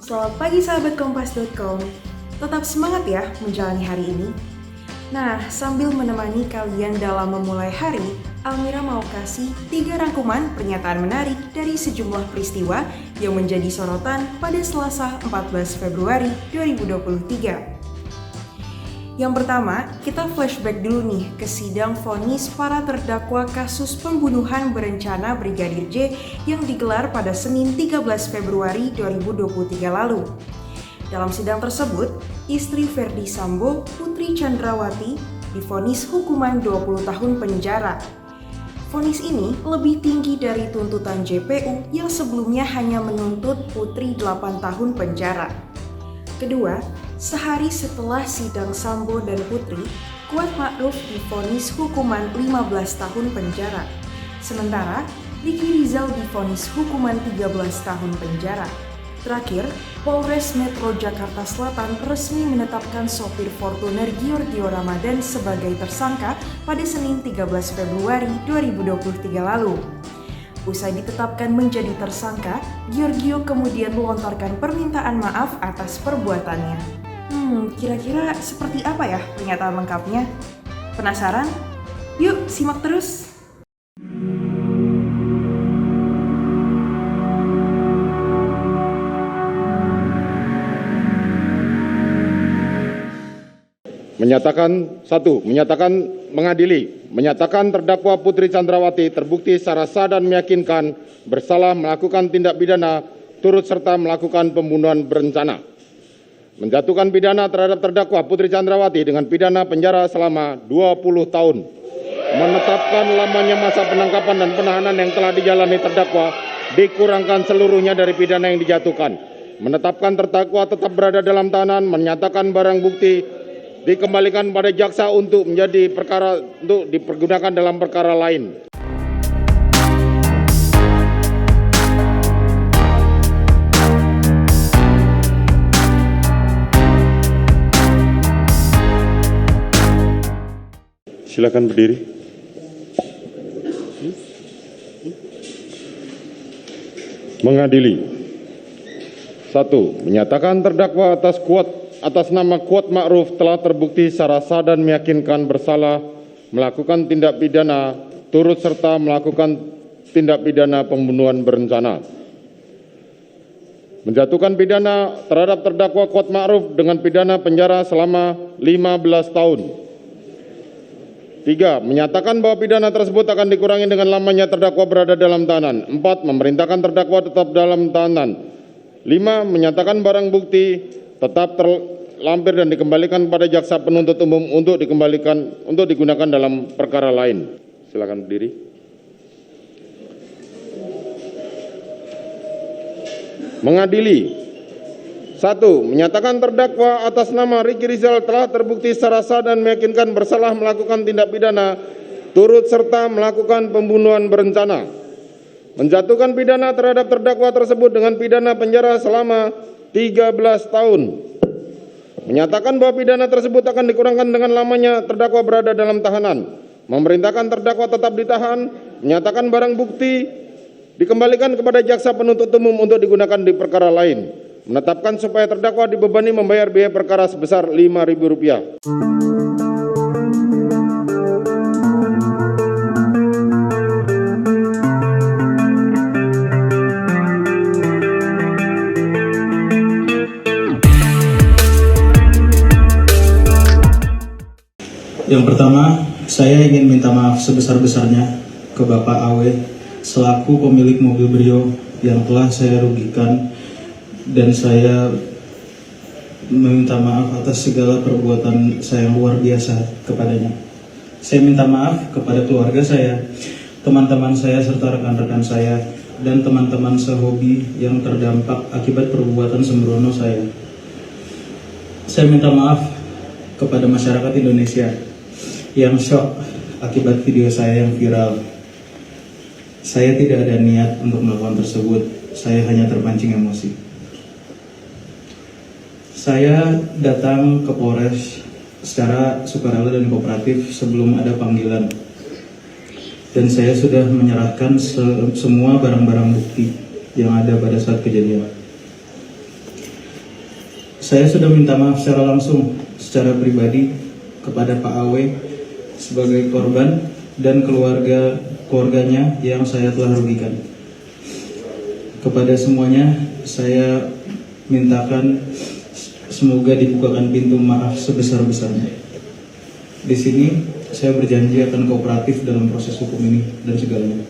Selamat pagi sahabat kompas.com. Tetap semangat ya menjalani hari ini. Nah, sambil menemani kalian dalam memulai hari, Almira mau kasih 3 rangkuman pernyataan menarik dari sejumlah peristiwa yang menjadi sorotan pada Selasa 14 Februari 2023. Yang pertama, kita flashback dulu nih ke sidang vonis para terdakwa kasus pembunuhan berencana Brigadir J yang digelar pada Senin 13 Februari 2023 lalu. Dalam sidang tersebut, istri Verdi Sambo, Putri Chandrawati, divonis hukuman 20 tahun penjara. Vonis ini lebih tinggi dari tuntutan JPU yang sebelumnya hanya menuntut Putri 8 tahun penjara. Kedua, sehari setelah sidang Sambo dan Putri, Kuat Ma'ruf divonis hukuman 15 tahun penjara. Sementara, Ricky Rizal divonis hukuman 13 tahun penjara. Terakhir, Polres Metro Jakarta Selatan resmi menetapkan sopir Fortuner Giorgio Ramadan sebagai tersangka pada Senin 13 Februari 2023 lalu. Usai ditetapkan menjadi tersangka, Giorgio kemudian melontarkan permintaan maaf atas perbuatannya. Kira-kira seperti apa ya pernyataan lengkapnya? Penasaran? Yuk, simak terus! Menyatakan terdakwa Putri Chandrawati terbukti secara sah dan meyakinkan bersalah melakukan tindak pidana turut serta melakukan pembunuhan berencana. Menjatuhkan pidana terhadap terdakwa Putri Chandrawati dengan pidana penjara selama 20 tahun. Menetapkan lamanya masa penangkapan dan penahanan yang telah dijalani terdakwa dikurangkan seluruhnya dari pidana yang dijatuhkan. Menetapkan terdakwa tetap berada dalam tahanan, menyatakan barang bukti dikembalikan pada jaksa untuk dipergunakan dalam perkara lain. Silakan berdiri. Mengadili. 1. Menyatakan terdakwa atas nama Kuat Ma'ruf telah terbukti secara sah dan meyakinkan bersalah melakukan tindak pidana turut serta melakukan tindak pidana pembunuhan berencana. Menjatuhkan pidana terhadap terdakwa Kuat Ma'ruf dengan pidana penjara selama 15 tahun. 3. Menyatakan bahwa pidana tersebut akan dikurangi dengan lamanya terdakwa berada dalam tahanan. 4. Memerintahkan terdakwa tetap dalam tahanan. 5. Menyatakan barang bukti tetap terlampir dan dikembalikan kepada jaksa penuntut umum untuk digunakan dalam perkara lain. Silakan berdiri. Mengadili. 1. Menyatakan terdakwa atas nama Ricky Rizal telah terbukti secara sah dan meyakinkan bersalah melakukan tindak pidana turut serta melakukan pembunuhan berencana. Menjatuhkan pidana terhadap terdakwa tersebut dengan pidana penjara selama 13 tahun. Menyatakan bahwa pidana tersebut akan dikurangkan dengan lamanya terdakwa berada dalam tahanan. Memerintahkan terdakwa tetap ditahan. Menyatakan barang bukti dikembalikan kepada jaksa penuntut umum untuk digunakan di perkara lain. Menetapkan supaya terdakwa dibebani membayar biaya perkara sebesar Rp5.000. Yang pertama, saya ingin minta maaf sebesar-besarnya ke Bapak Awe selaku pemilik mobil Brio yang telah saya rugikan, dan saya meminta maaf atas segala perbuatan saya yang luar biasa kepadanya. Saya minta maaf kepada keluarga saya, teman-teman saya serta rekan-rekan saya, dan teman-teman sehobi yang terdampak akibat perbuatan sembrono saya. Saya minta maaf kepada masyarakat Indonesia yang shock akibat video saya yang viral. Saya tidak ada niat untuk melakukan tersebut, saya hanya terpancing emosi. Saya datang ke Polres secara sukarela dan kooperatif sebelum ada panggilan. Dan saya sudah menyerahkan semua barang-barang bukti yang ada pada saat kejadian. Saya sudah minta maaf secara langsung, secara pribadi kepada Pak Awe sebagai korban dan keluarganya yang saya telah rugikan. Kepada semuanya, saya mintakan semoga dibukakan pintu maaf sebesar-besarnya. Di sini saya berjanji akan kooperatif dalam proses hukum ini dan segalanya.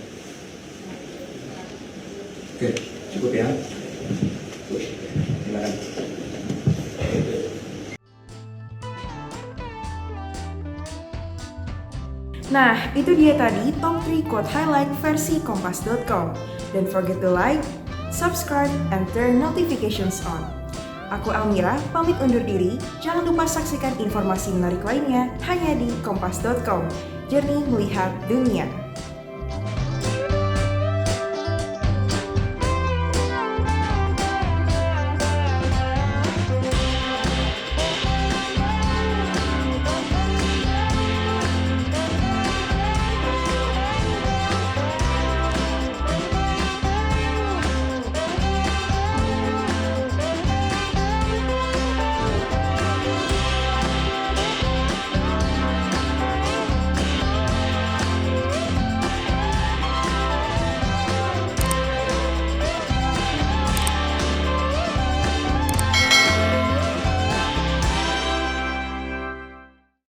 Oke, cukup ya. Silakan. Nah, itu dia tadi top 3 quote highlight versi kompas.com. Don't forget to like, subscribe, and turn notifications on. Aku Almira, pamit undur diri. Jangan lupa saksikan informasi menarik lainnya hanya di kompas.com. Jernih melihat dunia.